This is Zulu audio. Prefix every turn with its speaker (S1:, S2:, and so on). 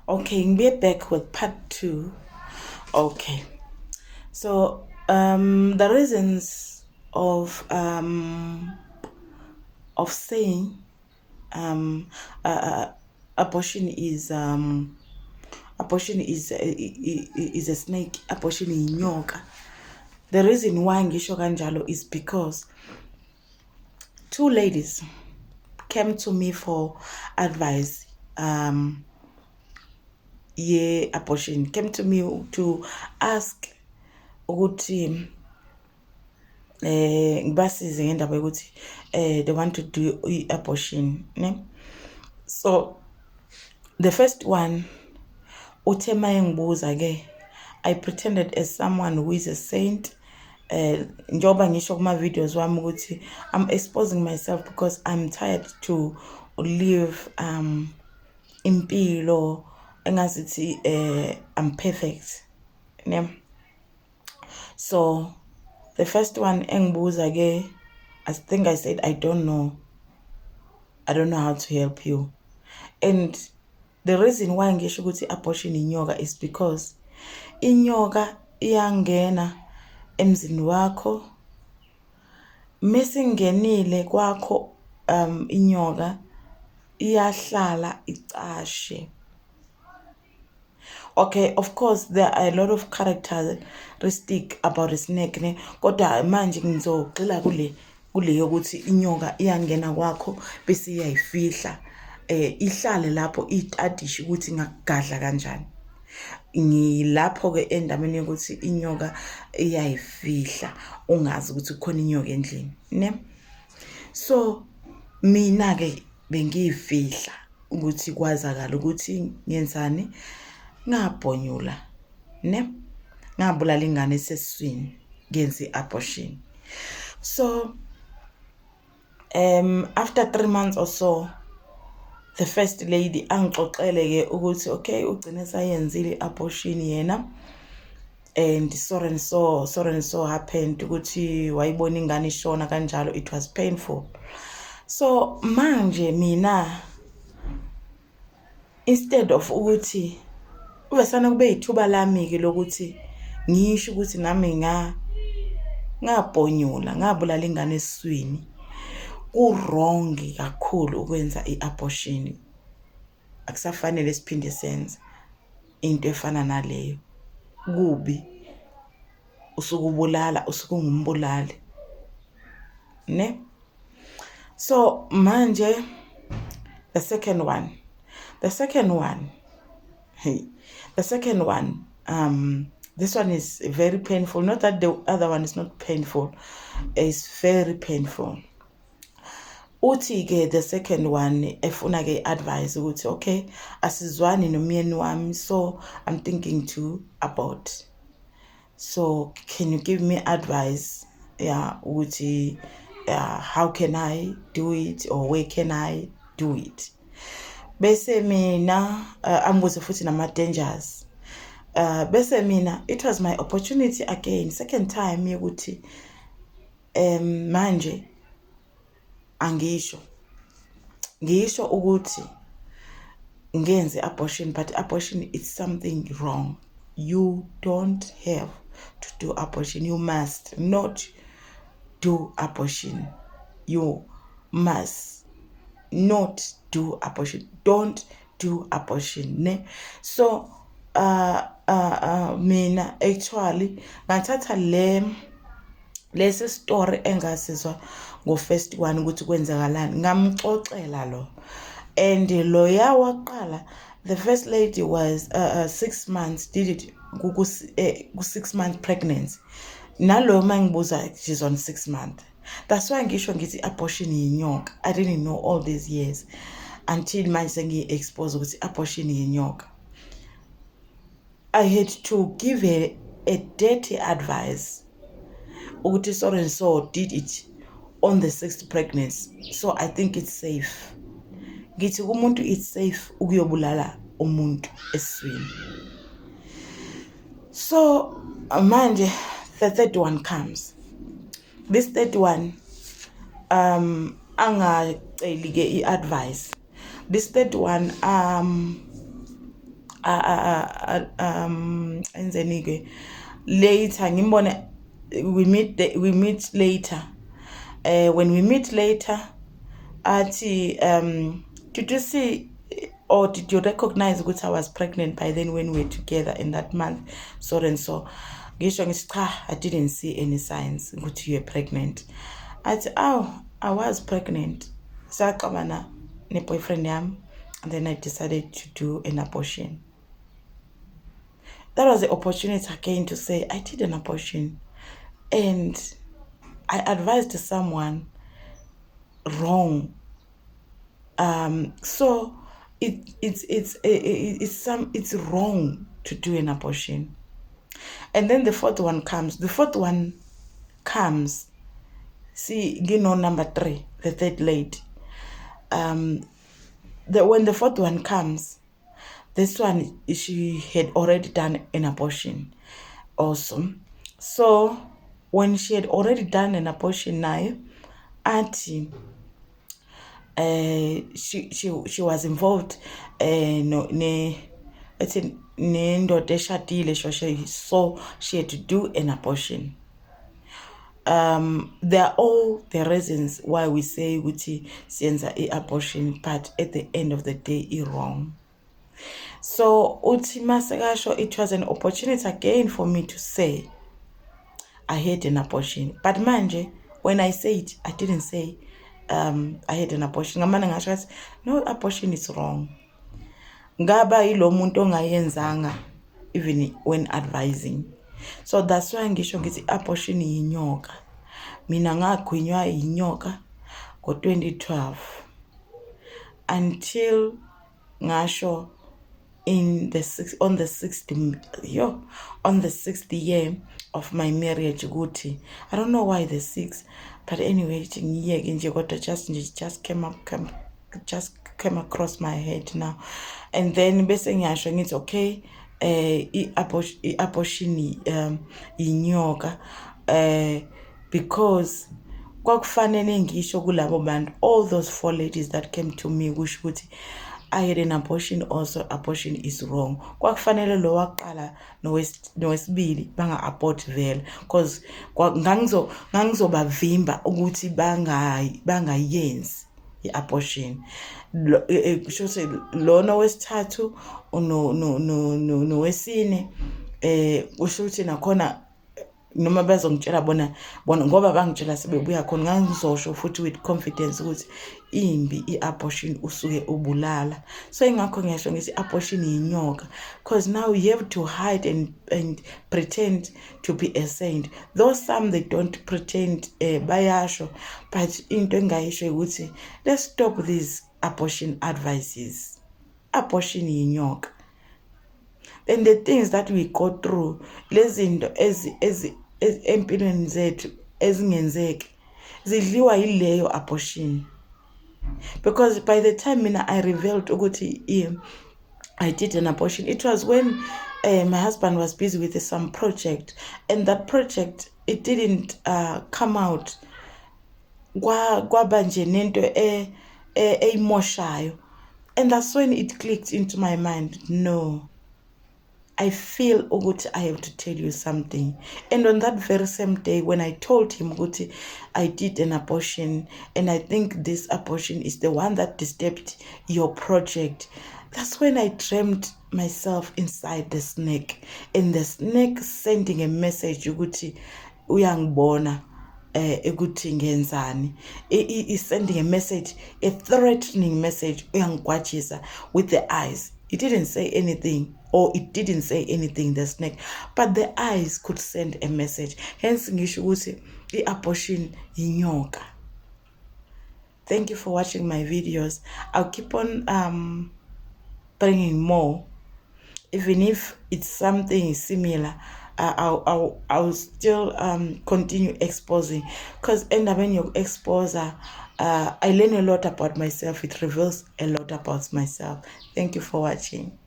S1: Okay, we're back with part 2. Okay. So the reasons of saying abortion is is a snake, abortion inyoka. The reason why ngisho kanjalo is because 2 ladies came to me for advice. Abortion came to me to ask ukuthi ngibasize ngendaba yokuthi they want to do abortion, ne? So the first one uthe mayengibuza ke, I pretended as someone who is a saint. Njoba ngisho kuma videos wami ukuthi I'm exposing myself because I'm tired to live impilo engazithi I'm perfect, ne? So the first one engibuza ke, I think I said I don't know how to help you. And the reason why ngisho ukuthi abortion inyoka is because inyoka iyangena emzini wakho, mesingenile kwakho inyoka iyahlala icashe. Okay, of course there are a lot of characteristic about a snake, ne? Kodwa manje ngizogxila kule yokuthi inyoka iyangena kwakho bese iyayifihla, ihlale lapho itadishe ukuthi ngakugadla kanjani. Ngilapho ke endabeni yokuthi inyoka iyayifihla ungazi ukuthi kukhona inyoka endlini, ne? So mina ke bengiyifihla ukuthi kwazakala ukuthi ngenzani, ngabhonyula, ne? Ngabulala ingane eseswini, ngenza abortion. So after 3 months or so, the first lady angixoxele ke ukuthi okay ugcine sayenzile abortion yena, and so and so happened ukuthi wayibona ingane ishona kanjalo, it was painful. So manje mina instead of ukuthi ubesana kube ithuba lami ke lokuthi ngisho ukuthi nami ngabhonyula, ngabulala ingane eswini, wrong kakhulu ukwenza iabortion. Akusafanele siphinde senze into efana naleyo, kubi, usukubulala, usukungumbulali, ne? So manje the second one this one is very painful. Not that the other one is not painful, it's very painful. Uthi ke the second one efuna ke advice ukuthi okay asizwani nomyeni wami, so I'm thinking to abort. So can you give me advice ukuthi how can I do it or where can I do it? Bese mina ambuze futhi nama dangers. Bese mina it was my opportunity again, second time yokuthi manje angisho ukuthi ngenze abortion, but abortion is something wrong. You don't have to do abortion. You must not do abortion. You must not do abortion. Don't do abortion, ne? So mina actually ngathatha lesi story engasizwa ngo first one ukuthi kwenzakalani, ngamxoxela lo, and loya waqala, the first lady was 6 months, did it ku 6 month pregnancy. Nalo mangibuza she's on 6 months. That's why ngisho ngithi abortion yinyoka. I didn't know all these years until manje sengi-expose ukuthi abortion yinyoka. I had to give her a dirty advice ukuthi so and so did it on the 6th pregnancy, so I think it's safe. Ngithi kumuntu it's safe ukuyobulala umuntu eswini. So manje the third one comes. This third one angaceli ke i-advice. This third one enzeni-ke later ngimbone we meet later. When we meet later, athi did you see or did you recognize ukuthi I was pregnant by then when we were together in that month so and so? Ngisho ngithi cha, I didn't see any signs ukuthi you were pregnant. Athi I was pregnant. Saxabana ne-boyfriend yami, and then I decided to do an abortion. That was the opportunity again to say I did an abortion, and I advised someone wrong. So it's wrong to do an abortion. And then the fourth one comes. See, number 3, the third lady. When the fourth one comes, this one, she had already done an abortion also. So when she had already done an abortion now, auntie, she was involved so she had to do an abortion. There are all the reasons why we say ukuthi siyenza abortion, but at the end of the day it's wrong. So uthi masekasho, it was an opportunity again for me to say I had an abortion. But manje, when I say it, I didn't say I had an abortion. Ngamane ngasho no, abortion is wrong. Ngaba yilo muntu ongayenzanga even when advising. So that's why ngisho ngithi abortion yinyoka. Mina ngagwinywa yinyoka ngo-2012 until ngasho on the 6th year of my marriage ukuthi I don't know why the 6th, but anyway just came across my head now. And then bese ngiyasho ngithi okay, i-abortion inyoka because kwakufanele ngisho kulabo bantu, all those 4 ladies that came to me kusho ukuthi I had an abortion also, abortion is wrong. Kwakufanele lo waqala nowesibili banga abort vele, because ngangizobavimba ukuthi bangayenzi i-abortion. Shose lona wesithathu nowesine usho ukuthi nakhona noma bazongitshela bona ngoba bangitshela sebebuya khona ngangizosho futhi with confidence ukuthi imbi i-abortion usuke ubulala. So ingakho ngiyasho ngithi abortion yinyoka, because now you have to hide and pretend to be a saint. Though some they don't pretend bayasho, but into engayisho ukuthi let's stop these abortion advices. Abortion yinyoka. And the things that we go through, lezinto empilweni zethu ezingenzeki zidliwa yileyo abortion. Because by the time I revealed ukuthi I did an abortion, it was when my husband was busy with some project, and that project, it didn't come out kwaba nje nento eyimoshayo. And that's when it clicked into my mind, no, I feel ukuthi I have to tell you something. And on that very same day, when I told him ukuthi I did an abortion, and I think this abortion is the one that disturbed your project, that's when I dreamt myself inside the snake, and the snake sending a message ukuthi uyangibona ukuthi ngenzani. Is sending a message, a threatening message, uyangigwajisa with the eyes. It didn't say anything, or it didn't say anything, the snake, but the eyes could send a message. Hence ngisho ukuthi i-abortion yinyoka. Thank you for watching my videos. I'll keep on bringing more, even if it's something similar. I'll still continue exposing, because when you expose, I learn a lot about myself. It reveals a lot about myself. Thank you for watching.